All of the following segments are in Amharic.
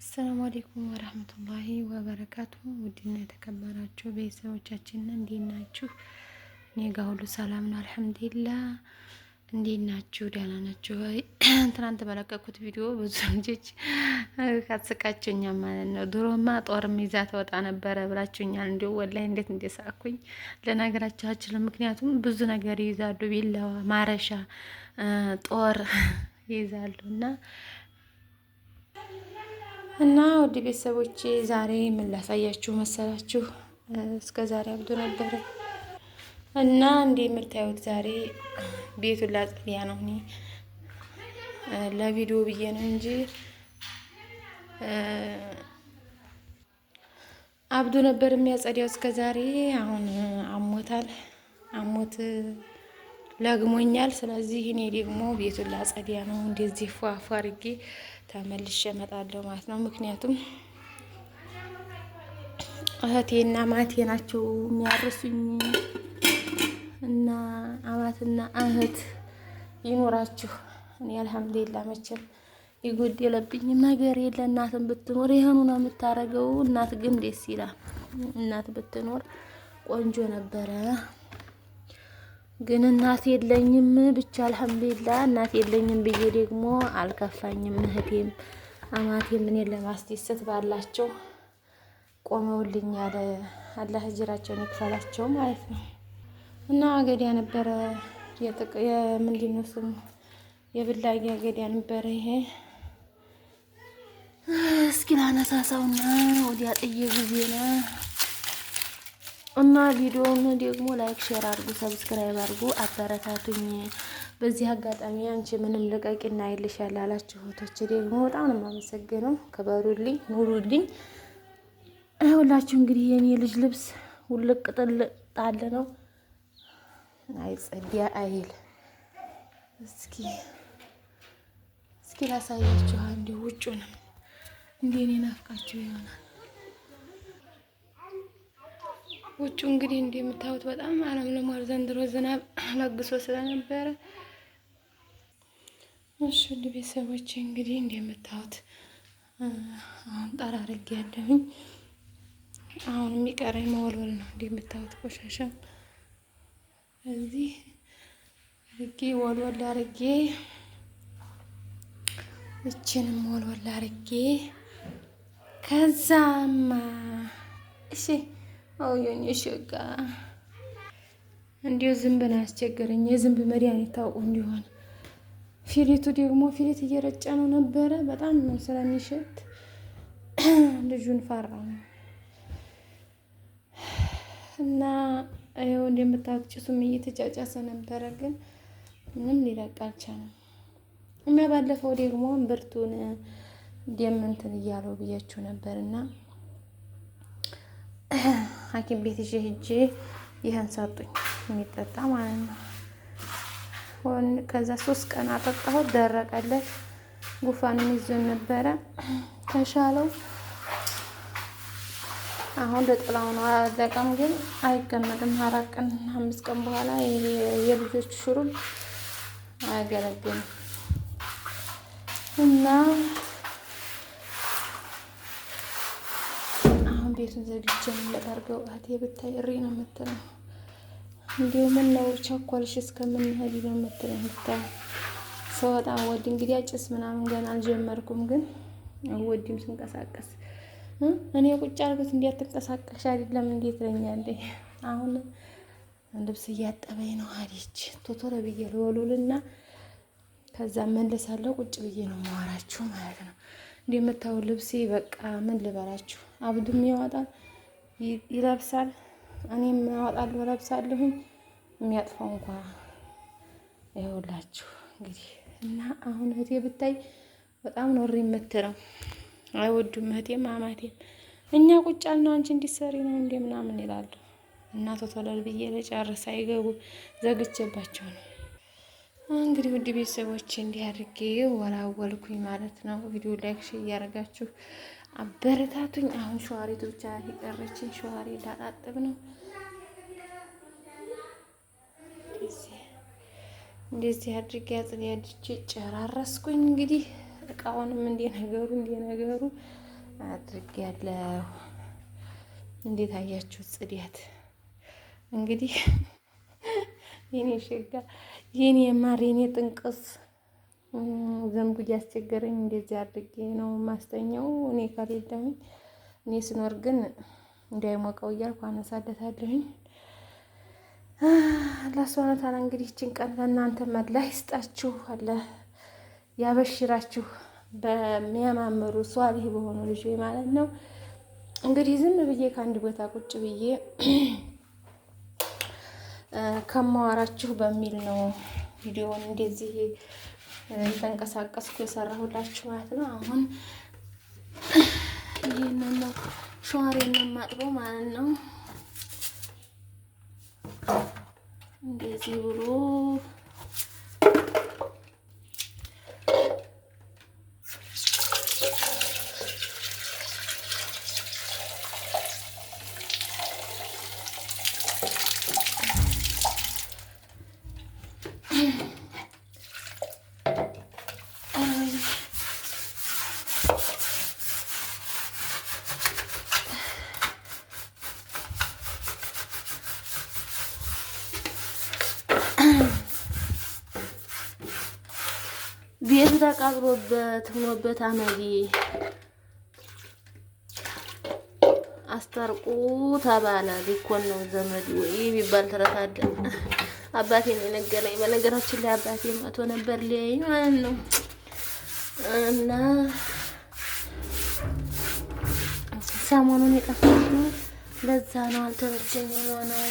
አሰላሙ አለይኩም ወራህመቱላሂ ወበረካቱ። ውድና የተከበራችሁ ቤተሰቦቻችን እንዴት ናችሁ? እኔ ጋር ሁሉ ሰላም ነው አልሐምዱሊላህ። እንዴት ናችሁ? ደህና ናችሁ ወይ? ትናንት በለቀኩት ቪዲዮ ብዙ ልጆች ካስቃችሁኛል ማለት ነው። ድሮማ ጦርም ይዛ ተወጣ ነበረ ብላችሁኛል። እንዲሁ ወላሂ እንዴት እንደሳቅኩኝ ልነግራችሁ አልችልም። ምክንያቱም ብዙ ነገር ይይዛሉ፣ ቢላዋ፣ ማረሻ፣ ጦር ይይዛሉ እና ውድ ቤተሰቦቼ ዛሬ ምን ላሳያችሁ መሰላችሁ? እስከ ዛሬ አብዶ ነበረ እና እንደምታዩት ዛሬ ቤቱን ላጽድያ ነው። እኔ ለቪዲዮ ብዬ ነው እንጂ አብዶ ነበር የሚያጸዳው እስከ ዛሬ። አሁን አሞታል፣ አሞት ለግሞኛል። ስለዚህ እኔ ደግሞ ቤቱን ላጸድያ ነው። እንደዚህ ፏፏ አድርጌ ተመልሼ እመጣለሁ ማለት ነው። ምክንያቱም እህቴና ማቴ ናቸው የሚያርሱኝ እና አማትና እህት ይኖራችሁ። እኔ አልሐምዱሊላህ መቼም የጎደለብኝ ነገር የለ። እናትን ብትኖር ይሄኑ ነው የምታረገው። እናት ግን ደስ ይላል። እናት ብትኖር ቆንጆ ነበረ። ግን እናት የለኝም ብቻ አልሐምዱሊላህ። እናት የለኝም ብዬ ደግሞ አልከፋኝም። እህቴም አማቴም እኔን ለማስደሰት ባላቸው ቆመውልኛል። አላህ እጅራቸውን ይክፈላቸው ማለት ነው። እና አገዳ ነበረ የምንድን ነው ስሙ? የብላጊ አገዳ ነበረ ይሄ። እስኪ ላነሳሳውና ወዲያ ጥዬ ጊዜ ነው እና ቪዲዮውን ደግሞ ላይክ ሼር አድርጉ፣ ሰብስክራይብ አድርጉ፣ አበረታቱኝ። በዚህ አጋጣሚ አንቺ ምንም ልቀቂና ይልሻል አላችሁ እህቶቼ ደግሞ በጣም ነው የማመሰግነው። ከበሩልኝ፣ ኑሩልኝ። ሁላችሁ እንግዲህ የኔ ልጅ ልብስ ውልቅ ጥልቅ ጣል ነው አይጸዲያ አይል። እስኪ ላሳያችሁ አንዴ ውጩንም እንዴ እኔ ናፍቃችሁ ይሆናል። ውጩ እንግዲህ እንደምታዩት በጣም አለምልሟል። ዘንድሮ ዝናብ ለግሶ ስለነበረ እሺ ቤተሰቦቼ እንግዲህ እንደምታዩት አሁን ጠራርጌ ያለሁኝ። አሁን የሚቀረኝ መወልወል ነው። እንደምታዩት ቆሻሻ እዚህ አርጌ ወልወል አርጌ እቺንም ወልወል አርጌ ከዛማ እሺ አውየኝ ሸጋ እንዲሁ ዝንብን አያስቸገረኝ። የዝንብ መድኃኒት ታውቁ እንዲሆን ፊሊቱ ደግሞ ፊሊት እየረጨ ነው ነበረ። በጣም ነው ስለሚሸት ልጁን ፈራው እና ይኸው እንደምታውቁ ጭሱም እየተጫጫሰ ነበረ፣ ግን ምንም ሊለቅ አልቻለም። እና ባለፈው ደግሞ ብርቱን እንደምንትን እያለው ብያችሁ ነበርና ሐኪም ቤት ይዤ ሂጄ ይሄን ሰጡኝ የሚጠጣ ማለት ነው። ከዛ 3 ቀን አጠጣሁት፣ ደረቀለት። ጉፋንም ይዞን ነበረ፣ ተሻለው። አሁን ለጥላው ነው አለቀም፣ ግን አይቀመጥም። 4 ቀን 5 ቀን በኋላ የልጆች ሹሩብ አያገለግልም እና ቤቱን ዘግቼ ለታርገው እህቴ ብታይ እሪ ነው የምትለው። እንዲሁ ምን ነው ቸኮልሽ እስከምንሄድ ነው የምትለው። ብታይ ሰወጣ ወድ እንግዲህ አጭስ ምናምን ገና አልጀመርኩም፣ ግን ወዲም ስንቀሳቀስ እኔ ቁጭ አልኩት እንዲያትንቀሳቀሽ አይደለም እንዴት ለኛለኝ። አሁን ልብስ እያጠበኝ ነው አለች። ቶቶሎ ብዬ ልወሉልና ከዛ መለሳለሁ። ቁጭ ብዬ ነው ማወራችሁ ማለት ነው። እንደምታው ልብሴ በቃ ምን ልበላችሁ፣ አብዱም ያወጣል ይለብሳል፣ እኔም ያወጣለሁ እለብሳለሁኝ። የሚያጥፋው እንኳን ይኸውላችሁ እንግዲህ። እና አሁን እህቴ ብታይ በጣም ኖር የምትለው አይወዱም። እህቴም አማቴም እኛ ቁጭ አልነው አንቺ እንዲሰሪ ነው እንደ ምናምን ይላሉ። እና ቶቶለል ብዬ ለጨርስ አይገቡ ዘግቼባቸው ነው። እንግዲህ ውድ ቤተሰቦች እንዲህ አድርጌ ወላወልኩኝ ማለት ነው። ቪዲዮ ላይክ ሼር እያደረጋችሁ አበረታቱኝ። አሁን ሸዋሪቱ ብቻ የቀረችኝ፣ ሸዋሪ ላጣጥብ ነው። እንደዚህ አድርጌ አጽድቼ ጨራረስኩኝ። እንግዲህ እቃውንም እንደ ነገሩ አድርጌያለሁ። እንዴት አያችሁት? ጽዳት እንግዲህ የኔ ሸጋ የኔ ማር የኔ ጥንቅስ ዘንቡ እያስቸገረኝ እንደዚህ አድርጌ ነው ማስተኛው። እኔ ከሌለሁኝ እኔ ስኖር ግን እንዳይሞቀው እያልኩ አነሳለታለሁኝ። አላህ ሱብሓነሁ ወተዓላ እንግዲህ ይህችን ቀን ለእናንተ አላህ ይስጣችሁ፣ አላህ ያበሽራችሁ በሚያማምሩ ሷሊህ በሆኑ ልጆች ማለት ነው። እንግዲህ ዝም ብዬ ከአንድ ቦታ ቁጭ ብዬ ከማዋራችሁ በሚል ነው ቪዲዮውን እንደዚህ የተንቀሳቀስኩ የሰራሁላችሁ ማለት ነው። አሁን ይሄንን ነው ሸዋሬን የማጥበው ማለት ነው። እንደዚህ ብሎ ቤቱ ተቃጥሎበት ሆኖበት አመዲ አስታርቁ ተባለ። ሊኮን ነው ዘመድ ወይ ቢባል ተረት አለ። አባቴ ነው የነገረኝ። በነገራችን ላይ አባቴ መቶ ነበር ሊያየኝ ማለት ነው። እና ሰሞኑን የጠፋሽ ነው ለዛ ነው አልተመቸኝም ነው።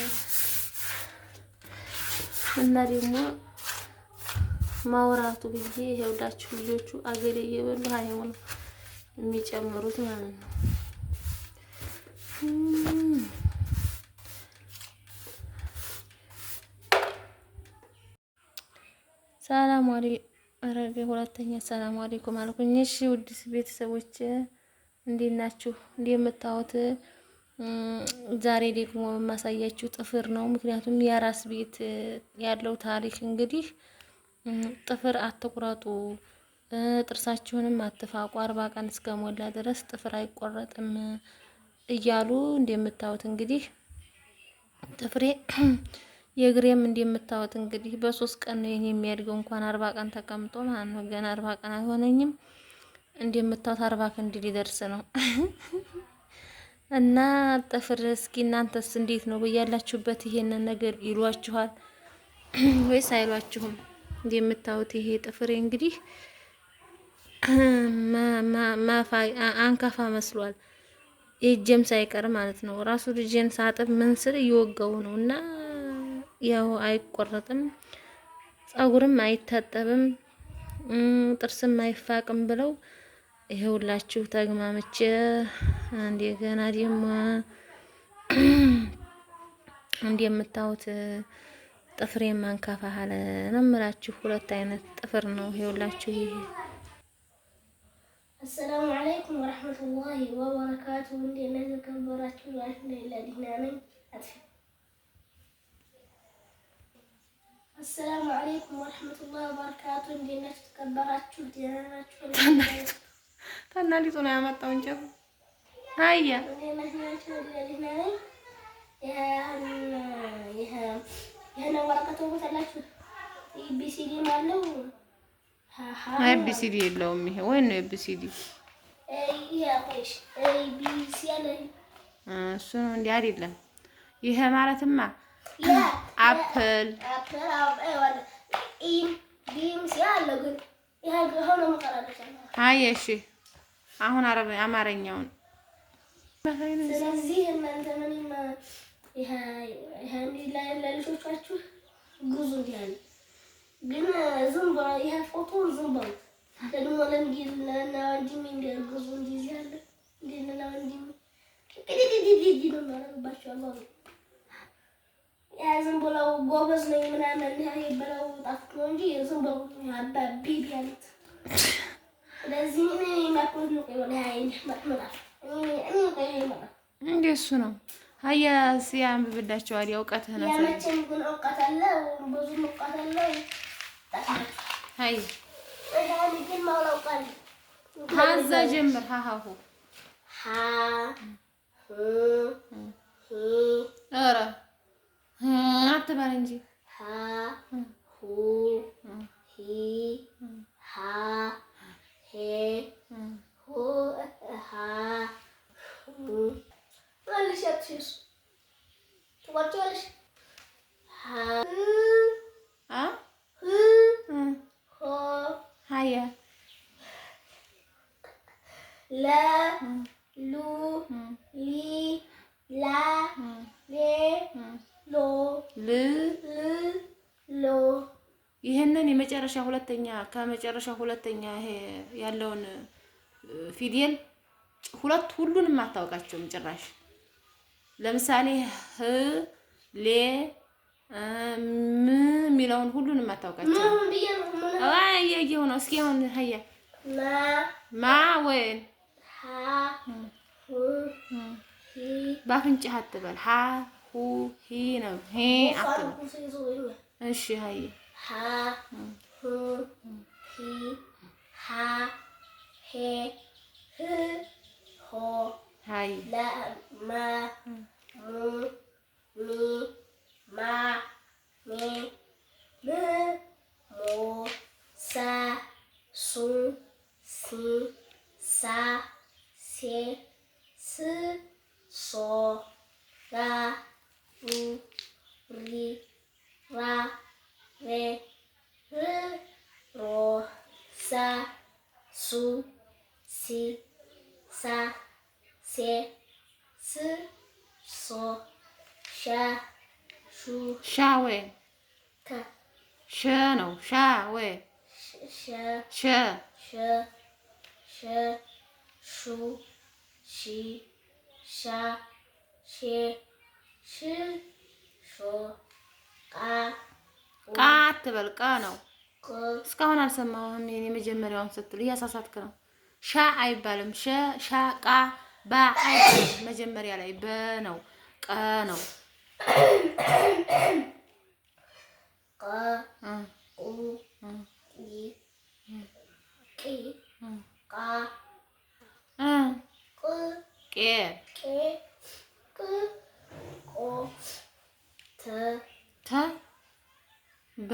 እና ደግሞ ማውራቱ ብዬ ይኸውላችሁ ልጆቹ አገሬ እየበሉ አይሆን የሚጨምሩት ማለት ነው። ሰላም አለይኩም ሁለተኛ ሰላም አለይኩም አልኩኝ። እሺ ውድ ቤተሰቦች እንዴት ናችሁ? እንደምታዩት ዛሬ ደግሞ የማሳያችሁ ጥፍር ነው። ምክንያቱም የራስ ቤት ያለው ታሪክ እንግዲህ ጥፍር አትቁረጡ፣ ጥርሳችሁንም አትፋቁ፣ 40 ቀን እስከሞላ ድረስ ጥፍር አይቆረጥም እያሉ እንደምታዩት እንግዲህ ጥፍሬ የእግሬም እንደምታዩት እንግዲህ በ3 ቀን ነው የኔ የሚያድገው። እንኳን 40 ቀን ተቀምጦ ማለት ነው። ገና 40 ቀን አይሆነኝም። እንደምታዩት 40 ቀን ሊደርስ ነው። እና ጥፍር እስኪ እናንተስ እንዴት ነው? በያላችሁበት ይሄንን ነገር ይሏችኋል ወይስ አይሏችሁም? እንደምታዩት ይሄ ጥፍሬ እንግዲህ አንካፋ መስሏል። የእጄም ሳይቀር ማለት ነው። ራሱ ልጄን ሳጥብ ምን ስል እየወጋው ነው። እና ያው አይቆረጥም፣ ጸጉርም አይታጠብም፣ ጥርስም አይፋቅም ብለው ይሄውላችሁ ተግማምቼ እንደገና ደግሞ እንደምታዩት ጥፍሬን ማንካፋ አለ ነው የምላችሁ። 2 አይነት ጥፍር ነው ይኸውላችሁ። ይሄ አሰላሙ አለይኩም ወራህመቱላሂ ወበረካቱ። እንደነ ተከበራችሁ ለዲና ነኝ። አሰላሙ አለይኩም ወራህመቱላሂ ወበረካቱ። እንደነ ተከበራችሁ ዲና ናችሁ። ታናሊቱ ነው ያመጣው እንጨት አያ ይሄን ወረቀቱ ወጣላችሁ ኢቢሲዲ ማለው ኤቢሲዲ የለውም። ይሄ ወይ ነው ኤቢሲዲ እሱ ነው እንዴ? አይደለም። ይሄ ማለትማ አፕል እሺ። አሁን አማርኛውን ስለዚህ እናንተ ምንም ይሄ ለልጆቻችሁ ጉዙ እንዲያል ግን ዝም ብሎ ይሄ ፎቶ ዝም ብሎ ደግሞ ለእንግሊዝና ወንድሜ እንዲያርጉዙ እንዲህ ያለ እንዲና ወንድሜ ዲዲዲዲዲ ነው ማረባቸው አባሉ ያ ዝም ብሎ ጎበዝ ነው ምናምን ይሄ ብለው ጣፍቶ እንጂ ዝም ብሎ አባቢ ቢያሉት ስለዚህ እኔ ማቆም ነው ይወላ አይን ማጥመጣ እንዴ እሱ ነው ሀያ ሲያም ብዳቸው አይደል እውቀትህ ነው ያመቸኝ ግን እውቀት አለ ብዙ እውቀት አለ ሀይ ግን ማውላው ቃል ሀዛ ጀምር ሀሀሁ ሀ ሁ ሂ ኧረ አትበል እንጂ ሀ ሁ ሂ ሃ ሄ ሁ ሃ ሁ ማለሽ አትሽስ ትወጪዋለሽ ሀ አ ሆ ሀያ ለ ሉ ሊ ላ ሌ ሎ ል ሎ ይሄንን የመጨረሻ ሁለተኛ ከመጨረሻ ሁለተኛ ይሄ ያለውን ፊደል ሁሉንም አታውቃቸውም ጭራሽ። ለምሳሌ ህ ሌ ም የሚለውን ሁሉንም አታውቃቸውም። አይ ያየው ነው። እስኪ አሁን ሀያ ማ ወይን ሀ ሁ ሂ ባፍንጫህ አትበል። ሀ ሁ ሂ ነው። ሄ አትበል። እሺ ሀይ ሀ ሁ ሂ ሃ ሄ ህ ሆ ሀይ ለ መ ሙ ሚ ማ ሜ ም ሞ ሰ ሱ ሲ ሳ ሴ ስ ሶ ራ ሩ ሪ ራ ሬ ር ሮ ሳ ሱ ሲ ሳ ሴ ስ ሶ ሻ ሹ ሻ ወይ ተ ሸ ነው። ሻ ወይ ሸ ሸ ሸ ሸ ሹ ሺ ሻ ሼ ሽ ሾ ቃ ቃ አትበል። ቃ ነው። እስካሁን አልሰማሁም። ይሄን የመጀመሪያውን ስትል እያሳሳትክ ነው። ሻ አይባልም። ሻ ቃ ባ አይባልም። መጀመሪያ ላይ በ ነው። ቀ ነው። ቀ ኡ ቂ ቂ ቃ ቅ ቄ ቄ ቅ ቆ ተ ተ በ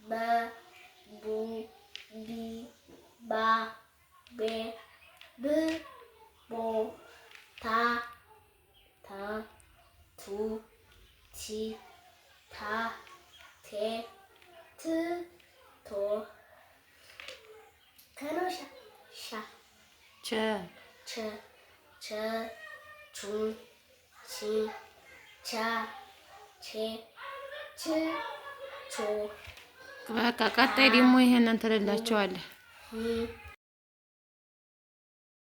በ ቡ ቢ ባ ቤ ብ ቦ ታ ተ ቱ ቲ ታ ቴ ት ቶ ከኖሻ ሻ ቸ ቸ ቸ ቹ ቺ ቻ ቼ ች ቾ በቃ ቀጣይ ደግሞ ይሄንን ትልላቸዋለህ።